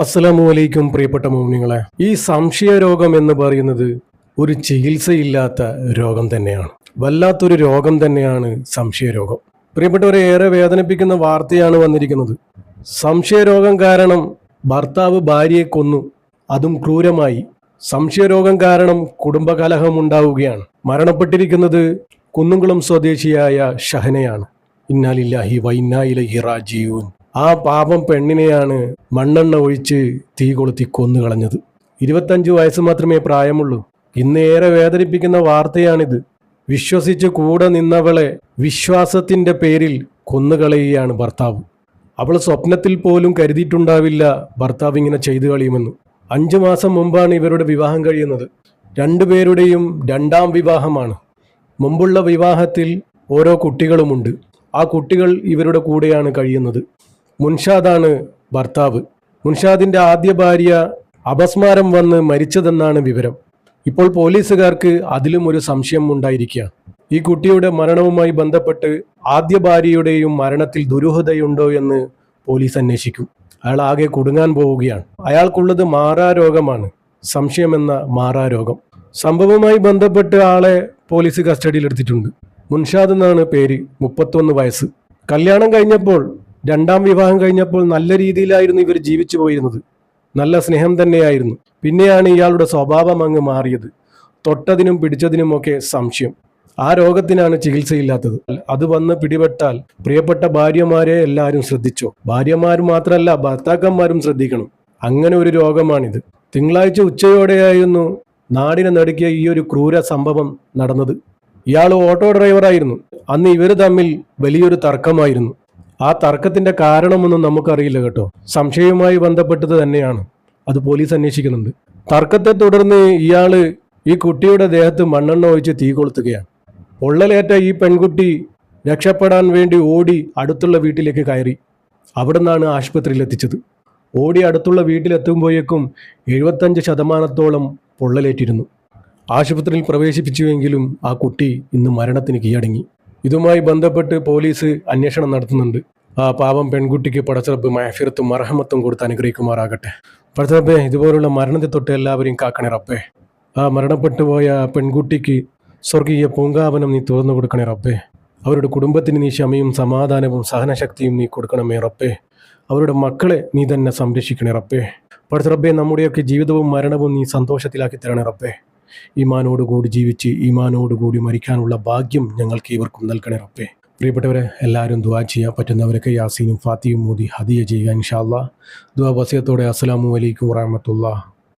അസ്സലാമു അലൈക്കും പ്രിയപ്പെട്ട മുഅ്മിനീങ്ങളെ. ഈ സംശയരോഗം എന്ന് പറയുന്നത് ഒരു ചികിത്സയില്ലാത്ത രോഗം തന്നെയാണ്. വല്ലാത്തൊരു രോഗം തന്നെയാണ് സംശയരോഗം. പ്രിയപ്പെട്ടവരെ, ഏറെ വേദനിപ്പിക്കുന്ന വാർത്തയാണ് വന്നിരിക്കുന്നത്. സംശയരോഗം കാരണം ഭർത്താവ് ഭാര്യയെ കൊന്നു, അതും ക്രൂരമായി. സംശയരോഗം കാരണം കുടുംബകലഹം ഉണ്ടാവുകയാണ്. മരണപ്പെട്ടിരിക്കുന്നത് കുന്നുംകുളം സ്വദേശിയായ ഷഹനയാണ്. ഇന്നാ ലില്ലാഹി വ ഇന്നാ ഇലൈഹി റാജിഊൻ. ആ പാപം പെണ്ണിനെയാണ് മണ്ണെണ്ണ ഒഴിച്ച് തീ കൊളുത്തി കൊന്നുകളഞ്ഞത്. 25 വയസ്സ് മാത്രമേ പ്രായമുള്ളൂ. ഇന്നേറെ വേദനിപ്പിക്കുന്ന വാർത്തയാണിത്. വിശ്വസിച്ച് കൂടെ നിന്നവളെ വിശ്വാസത്തിന്റെ പേരിൽ കൊന്നുകളയുകയാണ് ഭർത്താവ്. അവൾ സ്വപ്നത്തിൽ പോലും കരുതിയിട്ടുണ്ടാവില്ല ഭർത്താവ് ഇങ്ങനെ ചെയ്തു കളയുമെന്ന്. 5 മാസം മുമ്പാണ് ഇവരുടെ വിവാഹം കഴിയുന്നത്. രണ്ടുപേരുടെയും രണ്ടാം വിവാഹമാണ്. മുമ്പുള്ള വിവാഹത്തിൽ ഓരോ കുട്ടികളുമുണ്ട്. ആ കുട്ടികൾ ഇവരുടെ കൂടെയാണ് കഴിയുന്നത്. മുൻഷാദാണ് ഭർത്താവ്. മുൻഷാദിന്റെ ആദ്യ ഭാര്യ അപസ്മാരം വന്ന് മരിച്ചതെന്നാണ് വിവരം. ഇപ്പോൾ പോലീസുകാർക്ക് അതിലും ഒരു സംശയം ഉണ്ടായിരിക്കുക. ഈ കുട്ടിയുടെ മരണവുമായി ബന്ധപ്പെട്ട് ആദ്യ ഭാര്യയുടെയും മരണത്തിൽ ദുരൂഹതയുണ്ടോ എന്ന് പോലീസ് അന്വേഷിക്കും. അയാൾ ആകെ കുടുങ്ങാൻ പോവുകയാണ്. അയാൾക്കുള്ളത് മാറാരോഗമാണ്, സംശയമെന്ന മാറാരോഗം. സംഭവവുമായി ബന്ധപ്പെട്ട് ആളെ പോലീസ് കസ്റ്റഡിയിലെടുത്തിട്ടുണ്ട്. മുൻഷാദ് എന്നാണ് പേര്, 31 വയസ്സ്. കല്യാണം കഴിഞ്ഞപ്പോൾ, രണ്ടാം വിവാഹം കഴിഞ്ഞപ്പോൾ നല്ല രീതിയിലായിരുന്നു ഇവർ ജീവിച്ചു പോയിരുന്നത്. നല്ല സ്നേഹം തന്നെയായിരുന്നു. പിന്നെയാണ് ഇയാളുടെ സ്വഭാവം അങ്ങ് മാറിയത്. തൊട്ടതിനും പിടിച്ചതിനുമൊക്കെ സംശയം. ആ രോഗത്തിനാണ് ചികിത്സയില്ലാത്തത്. അത് വന്ന് പിടിപെട്ടാൽ പ്രിയപ്പെട്ട ഭാര്യമാരെ എല്ലാവരും ശ്രദ്ധിച്ചോ. ഭാര്യമാർ മാത്രമല്ല, ഭർത്താക്കന്മാരും ശ്രദ്ധിക്കണം. അങ്ങനെ ഒരു രോഗമാണിത്. തിങ്കളാഴ്ച ഉച്ചയോടെയായിരുന്നു നാടിനെ നടുക്കിയ ഈ ഒരു ക്രൂര സംഭവം നടന്നത്. ഇയാൾ ഓട്ടോ ഡ്രൈവറായിരുന്നു. അന്ന് ഇവർ തമ്മിൽ വലിയൊരു തർക്കമായിരുന്നു. ആ തർക്കത്തിന്റെ കാരണമൊന്നും നമുക്കറിയില്ല കേട്ടോ. സംശയവുമായി ബന്ധപ്പെട്ടത് തന്നെയാണ്. അത് പോലീസ് അന്വേഷിക്കുന്നുണ്ട്. തർക്കത്തെ തുടർന്ന് ഇയാള് ഈ കുട്ടിയുടെ ദേഹത്ത് മണ്ണെണ്ണ ഒഴിച്ച് തീ കൊളുത്തുകയാണ്. പൊള്ളലേറ്റ ഈ പെൺകുട്ടി രക്ഷപ്പെടാൻ വേണ്ടി ഓടി അടുത്തുള്ള വീട്ടിലേക്ക് കയറി. അവിടെ നിന്നാണ് ആശുപത്രിയിൽ എത്തിച്ചത്. ഓടി അടുത്തുള്ള വീട്ടിലെത്തുമ്പോഴേക്കും 75% പൊള്ളലേറ്റിരുന്നു. ആശുപത്രിയിൽ പ്രവേശിപ്പിച്ചുവെങ്കിലും ആ കുട്ടി ഇന്ന് മരണത്തിന് കീഴടങ്ങി. ഇതുമായി ബന്ധപ്പെട്ട് പോലീസ് അന്വേഷണം നടത്തുന്നുണ്ട്. ആ പാവം പെൺകുട്ടിക്ക് പടച്ചറബ് മഅഫിറത്തും മർഹമത്തും കൊടുത്ത് അനുഗ്രഹിക്കുമാറാകട്ടെ. പടച്ചറബേ, ഇതുപോലുള്ള മരണത്തെ തൊട്ട് എല്ലാവരെയും കാക്കണേ റബ്ബേ. ആ മരണപ്പെട്ടു പോയ പെൺകുട്ടിക്ക് സ്വർഗീയ പൂങ്കാവനം നീ തുറന്നു കൊടുക്കണേ റബ്ബേ. അവരുടെ കുടുംബത്തിന് നീ ക്ഷമയും സമാധാനവും സഹനശക്തിയും നീ കൊടുക്കണമേ റബ്ബേ. അവരുടെ മക്കളെ നീ തന്നെ സംരക്ഷിക്കണേ റബ്ബേ. പടച്ചറബേ, നമ്മുടെയൊക്കെ ജീവിതവും മരണവും നീ സന്തോഷത്തിലാക്കി തരണേ റബ്ബേ. ഈമാനോടുകൂടി ജീവിച്ച് ഈമാനോടുകൂടി മരിക്കാനുള്ള ഭാഗ്യം ഞങ്ങൾക്ക് ഇവർക്കും നൽകണേ റബ്ബേ. പ്രിയപ്പെട്ടവരെ, എല്ലാവരും ദുആ ചെയ്യാൻ പറ്റുന്നവരൊക്കെ യാസീനും ഫാത്തിയും മോദി ഹദിയ ചെയ്യുക ഇൻഷാ അല്ലാഹ്. ദുആ വസിയത്തോടെ അസ്സലാമു അലൈക്കും വറഹ്മത്തുള്ളാഹി.